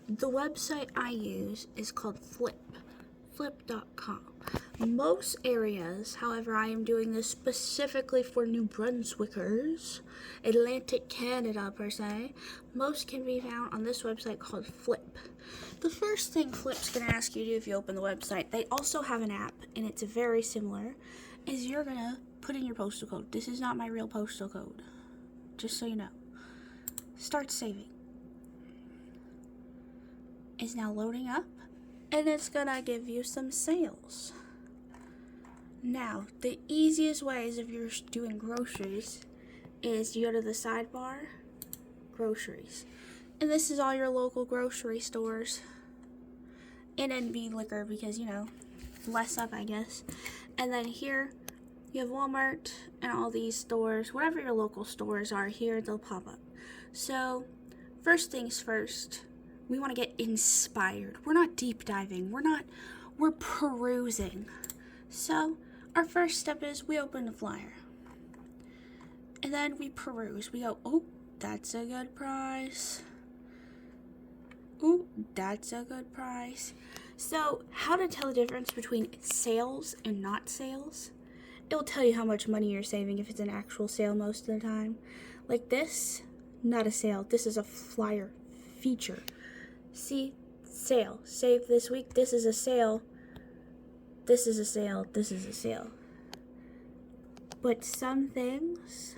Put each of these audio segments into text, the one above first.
The website I use is called flip.com. Most areas, however, I am doing this specifically for New Brunswickers, Atlantic Canada per se, most can be found on this website called Flip. The first thing Flip's going to ask you to do if you open the website, they also have an app, and it's very similar, is you're going to put in your postal code. This is not my real postal code, just so you know. Start saving. It's now loading up, and it's gonna give you some sales. Now, the easiest ways if you're doing groceries is you go to the sidebar, groceries, and this is all your local grocery stores, and NB liquor because, you know, less up, I guess. And then here you have Walmart and all these stores. Whatever your local stores are here, they'll pop up. So first things first, we want to get inspired. We're not deep diving. We're perusing. So our first step is we open the flyer. And then we peruse. We go, oh, that's a good price. Ooh, that's a good price. So how to tell the difference between sales and not sales? It will tell you how much money you're saving if it's an actual sale most of the time. Like this, not a sale. This is a flyer feature. See, sale, save this week, this is a sale, this is a sale, this is a sale. But some things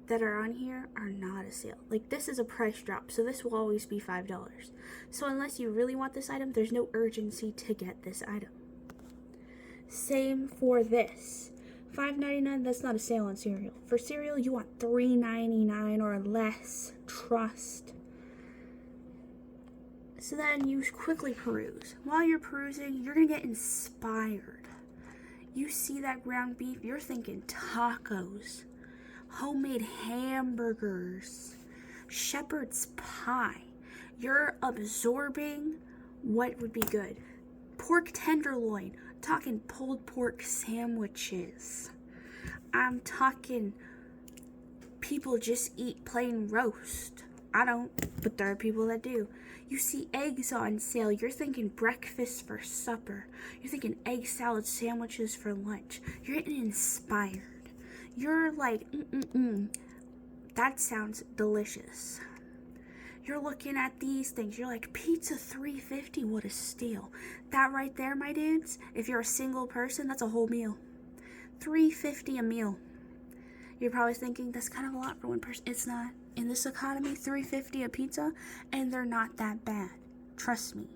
that are on here are not a sale. Like this is a price drop, so this will always be $5. So unless you really want this item, there's no urgency to get this item. Same for this. $5.99, that's not a sale on cereal. For cereal, you want $3.99 or less. Trust. So then you quickly peruse. While you're perusing, you're going to get inspired. You see that ground beef, you're thinking tacos, homemade hamburgers, shepherd's pie. You're absorbing what would be good. Pork tenderloin, talking pulled pork sandwiches. I'm talking people just eat plain roast. I don't, but there are people that do. You see eggs on sale. You're thinking breakfast for supper. You're thinking egg salad sandwiches for lunch. You're getting inspired. You're like, that sounds delicious. You're looking at these things. You're like, pizza $3.50, what a steal. That right there, my dudes, if you're a single person, that's a whole meal. $3.50 a meal. You're probably thinking, that's kind of a lot for one person. It's not. In this economy, $3.50 a pizza, and they're not that bad. Trust me.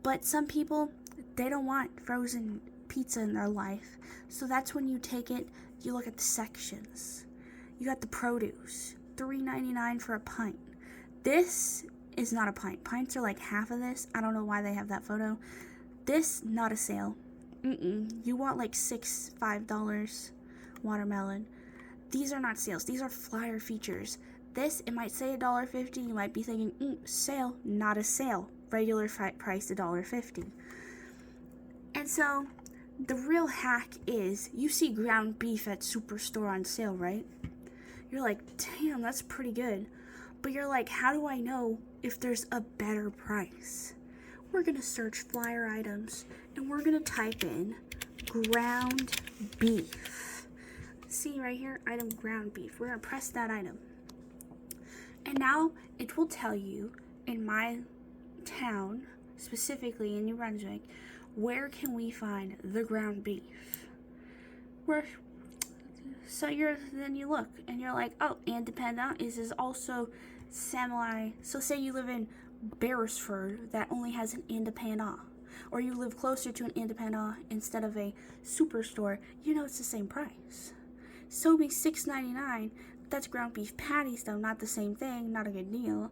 But some people, they don't want frozen pizza in their life. So that's when you take it, you look at the sections. You got the produce, $3.99 for a pint. This is not a pint. Pints are like half of this. I don't know why they have that photo. This, not a sale. You want like $5 watermelon. These are not sales. These are flyer features. This, it might say $1.50. You might be thinking, sale, not a sale. Regular price $1.50. And so, the real hack is, you see ground beef at Superstore on sale, right? You're like, damn, that's pretty good. But you're like, how do I know if there's a better price? We're going to search flyer items, and we're going to type in ground beef. See right here, item ground beef. We're going to press that item. And now it will tell you in my town, specifically in New Brunswick, where can we find the ground beef? So then you look and you're like, oh, Independent is also semi. So say you live in Beresford that only has an Independent, or you live closer to an Independent instead of a Superstore, you know it's the same price. So be $6.99. That's ground beef patties, though, not the same thing, not a good deal.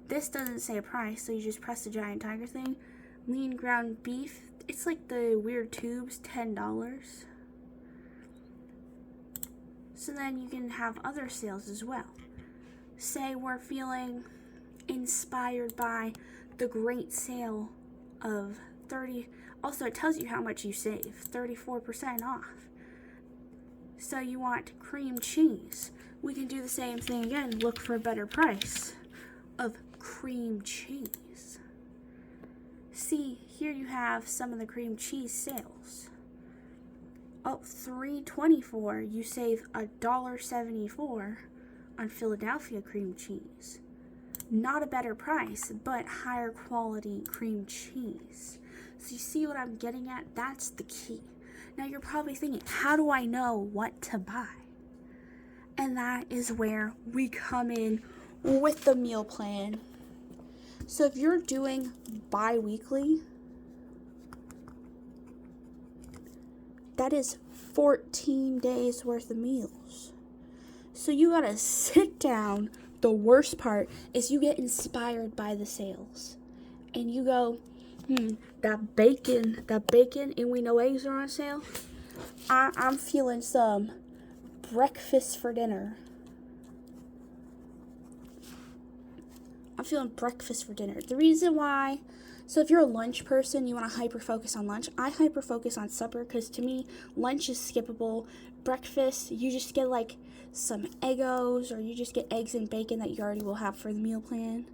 This doesn't say a price, so you just press the giant tiger thing. Lean ground beef, it's like the weird tubes, $10. So then you can have other sales as well. Say we're feeling inspired by the great sale of 30. Also, it tells you how much you save, 34% off. So you want cream cheese. We can do the same thing again, look for a better price of cream cheese. here you have some of the cream cheese sales. Oh, $3.24, you save $1.74 on Philadelphia cream cheese. Not a better price, but higher quality cream cheese. So you see what I'm getting at? That's the key. Now you're probably thinking, how do I know what to buy? And that is where we come in with the meal plan. So if you're doing bi-weekly, that is 14 days worth of meals. So you gotta sit down. The worst part is you get inspired by the sales. And you go, that bacon and we know eggs are on sale. I'm feeling some breakfast for dinner. The reason why, so if you're a lunch person, you want to hyper focus on lunch. I hyper focus on supper because to me, lunch is skippable. Breakfast, you just get like some Eggos, or you just get eggs and bacon that you already will have for the meal plan.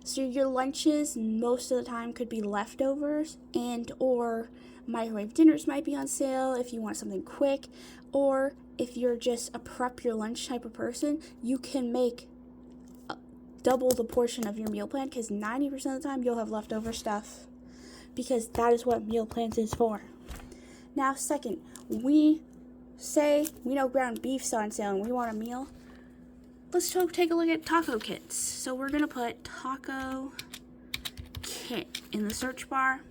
So your lunches most of the time could be leftovers, and or microwave dinners might be on sale if you want something quick, or if you're just a prep your lunch type of person, you can make double the portion of your meal plan because 90% of the time you'll have leftover stuff, because that is what meal plans is for. Now, second, we say we know ground beef's on sale and we want a meal. Let's take a look at taco kits. So we're gonna put taco kit in the search bar.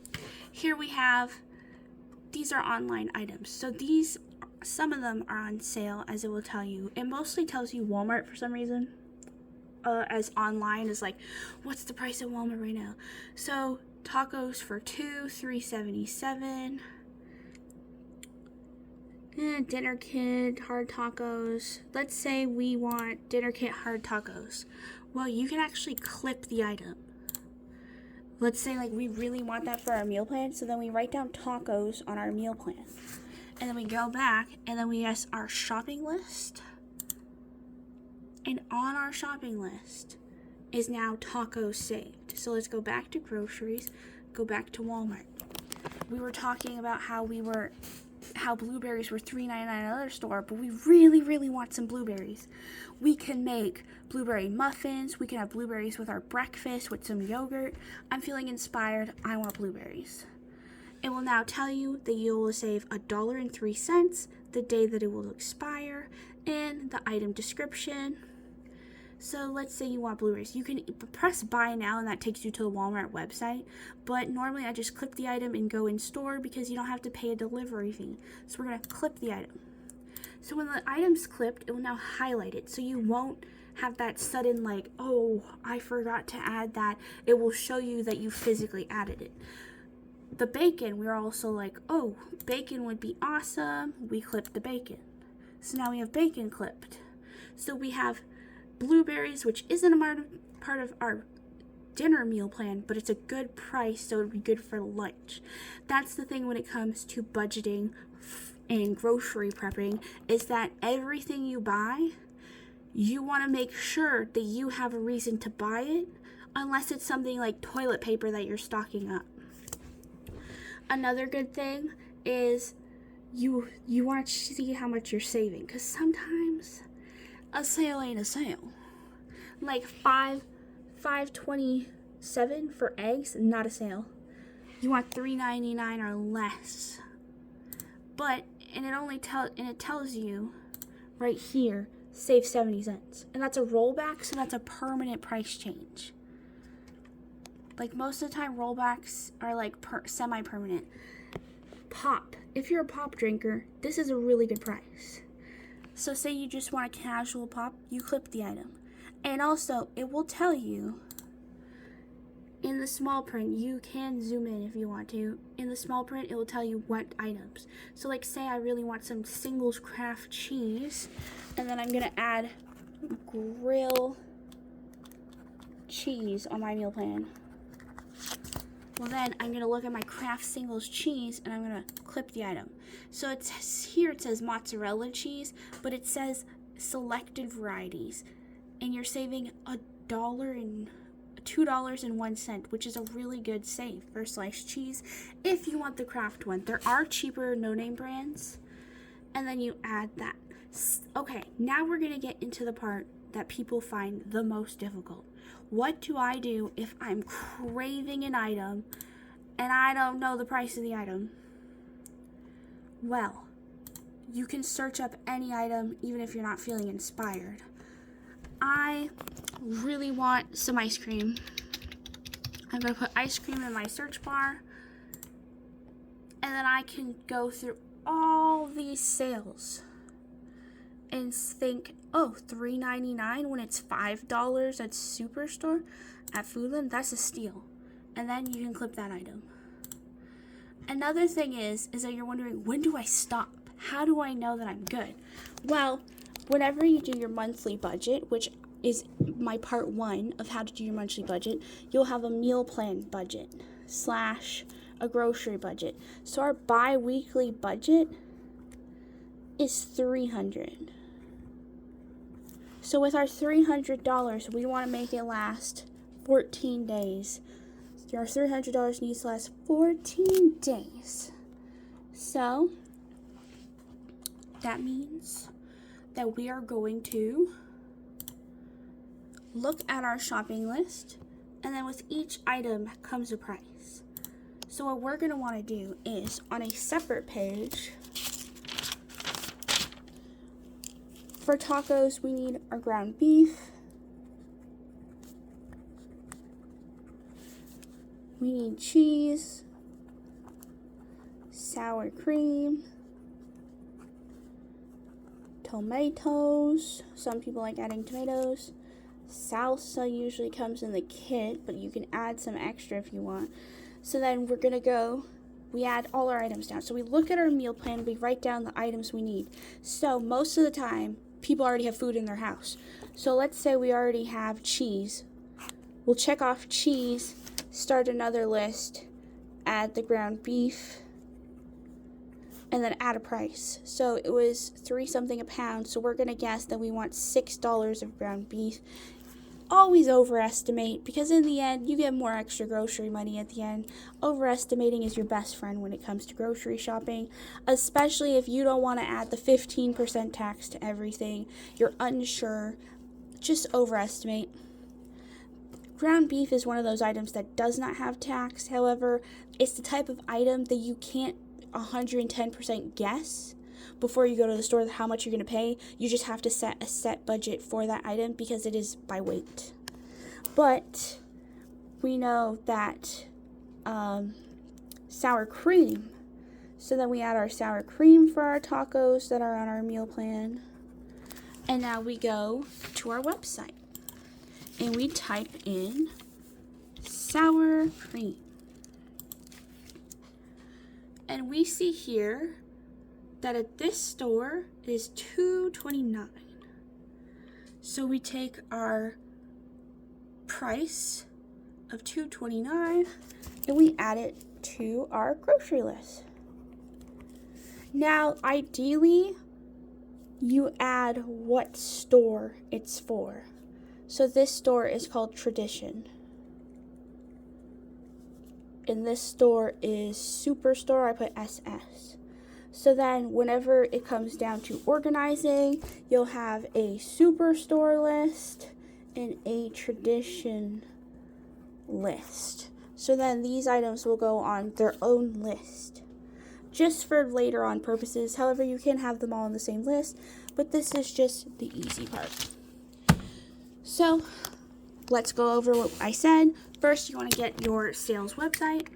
Here we have, these are online items. So these, some of them are on sale, as it will tell you. It mostly tells you Walmart for some reason. As online is like, what's the price at Walmart right now? So tacos for $3.77. Dinner kit hard tacos. Let's say we want dinner kit hard tacos. Well, you can actually clip the item. Let's say like we really want that for our meal plan, so then we write down tacos on our meal plan, and then we go back and then we use our shopping list. And on our shopping list is now tacos saved. So let's go back to groceries, go back to Walmart. We were talking about how blueberries were $3.99 at another store, but we really want some blueberries. We can make blueberry muffins. We can have blueberries with our breakfast with some yogurt. I'm feeling inspired. I want blueberries. It will now tell you that you will save $1.03 the day that it will expire, and the item description. So let's say you want blueberries. You can press buy now and that takes you to the Walmart website. But normally I just click the item and go in store because you don't have to pay a delivery fee. So we're going to clip the item. So when the item's clipped, it will now highlight it. So you won't have that sudden like, oh, I forgot to add that. It will show you that you physically added it. The bacon, we're also like, oh, bacon would be awesome. We clipped the bacon. So now we have bacon clipped. So we have blueberries, which isn't a part of our dinner meal plan, but it's a good price, so it would be good for lunch. That's the thing when it comes to budgeting and grocery prepping, is that everything you buy, you want to make sure that you have a reason to buy it, unless it's something like toilet paper that you're stocking up. Another good thing is you want to see how much you're saving, because sometimes a sale ain't a sale. Like $5.27 for eggs, not a sale. You want $3.99 or less. But it tells you right here, save 70 cents. And that's a rollback, so that's a permanent price change. Like most of the time rollbacks are like semi-permanent. Pop. If you're a pop drinker, this is a really good price. So say you just want a casual pop, you clip the item. And also, it will tell you in the small print, you can zoom in if you want to. In the small print, it will tell you what items. So like say I really want some Singles Craft cheese, and then I'm going to add grill cheese on my meal plan. Well, then I'm going to look at my Kraft Singles cheese and I'm going to clip the item. So it says mozzarella cheese, but it says selected varieties. And you're saving $2.01, which is a really good save for sliced cheese if you want the Kraft one. There are cheaper no-name brands, and then you add that. Okay, now we're going to get into the part that people find the most difficult. What do I do if I'm craving an item and I don't know the price of the item? Well, you can search up any item even if you're not feeling inspired. I really want some ice cream. I'm going to put ice cream in my search bar, and then I can go through all these sales and think, oh, $3.99 when it's $5 at Superstore, at Foodland, that's a steal. And then you can clip that item. Another thing is that you're wondering, when do I stop? How do I know that I'm good? Well, whenever you do your monthly budget, which is my part 1 of how to do your monthly budget, you'll have a meal plan budget / a grocery budget. So our bi-weekly budget is $300. So with our $300, we want to make it last 14 days. Our $300 needs to last 14 days. So that means that we are going to look at our shopping list, and then with each item comes a price. So what we're going to want to do is, on a separate page, for tacos, we need our ground beef. We need cheese, sour cream, tomatoes. Some people like adding tomatoes. Salsa usually comes in the kit, but you can add some extra if you want. So then we're going to go, we add all our items down. So we look at our meal plan, we write down the items we need. So most of the time, people already have food in their house. So let's say we already have cheese. We'll check off cheese, start another list, add the ground beef, and then add a price. So it was $3 something a pound, so we're going to guess that we want $6 of ground beef. Always overestimate, because in the end, you get more extra grocery money at the end. Overestimating is your best friend when it comes to grocery shopping, especially if you don't want to add the 15% tax to everything. You're unsure, just overestimate. Ground beef is one of those items that does not have tax. However, it's the type of item that you can't 110% guess before you go to the store how much you're going to pay. You just have to set a set budget for that item because it is by weight. But we know that sour cream. So then we add our sour cream for our tacos that are on our meal plan. And now we go to our website and we type in sour cream. And we see here that at this store it is $2.29. So we take our price of $2.29 and we add it to our grocery list. Now, ideally, you add what store it's for. So this store is called Tradition. And this store is Superstore. I put SS. So then whenever it comes down to organizing, you'll have a Superstore list and a Tradition list. So then these items will go on their own list, just for later on purposes. However, you can have them all on the same list, but this is just the easy part. So let's go over what I said. First, you want to get your sales website,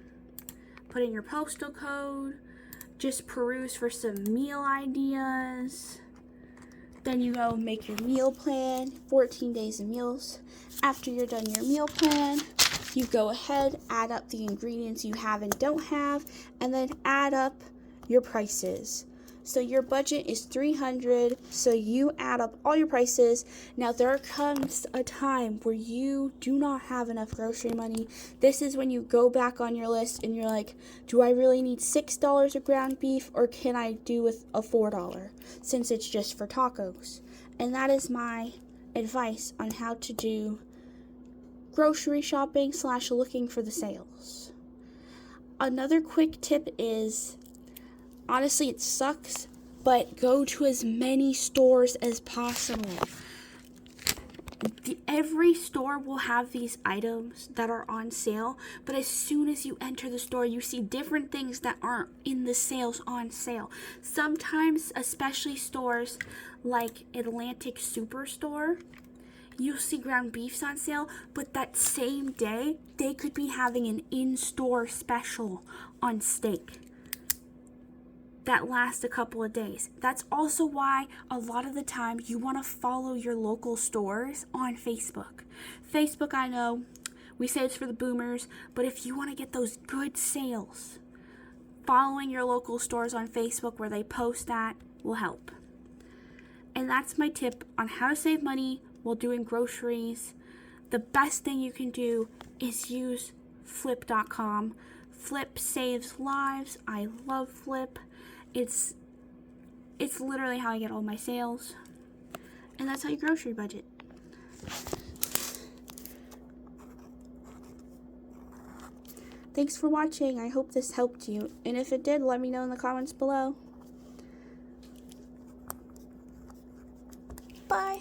put in your postal code, just peruse for some meal ideas. Then you go make your meal plan, 14 days of meals. After you're done your meal plan, you go ahead, add up the ingredients you have and don't have, and then add up your prices. So your budget is $300, so you add up all your prices. Now there comes a time where you do not have enough grocery money. This is when you go back on your list and you're like, do I really need $6 of ground beef, or can I do with a $4 since it's just for tacos? And that is my advice on how to do grocery shopping / looking for the sales. Another quick tip is, honestly, it sucks, but go to as many stores as possible. Every store will have these items that are on sale, but as soon as you enter the store, you see different things that aren't in the sales on sale. Sometimes, especially stores like Atlantic Superstore, you'll see ground beefs on sale, but that same day, they could be having an in-store special on steak that lasts a couple of days. That's also why a lot of the time you want to follow your local stores on Facebook. Facebook, I know, we say it's for the boomers, but if you want to get those good sales, following your local stores on Facebook where they post that will help. And that's my tip on how to save money while doing groceries. The best thing you can do is use Flip.com. Flip saves lives. I love Flip. It's literally how I get all my sales. And that's how you grocery budget. Thanks for watching. I hope this helped you. And if it did, let me know in the comments below. Bye.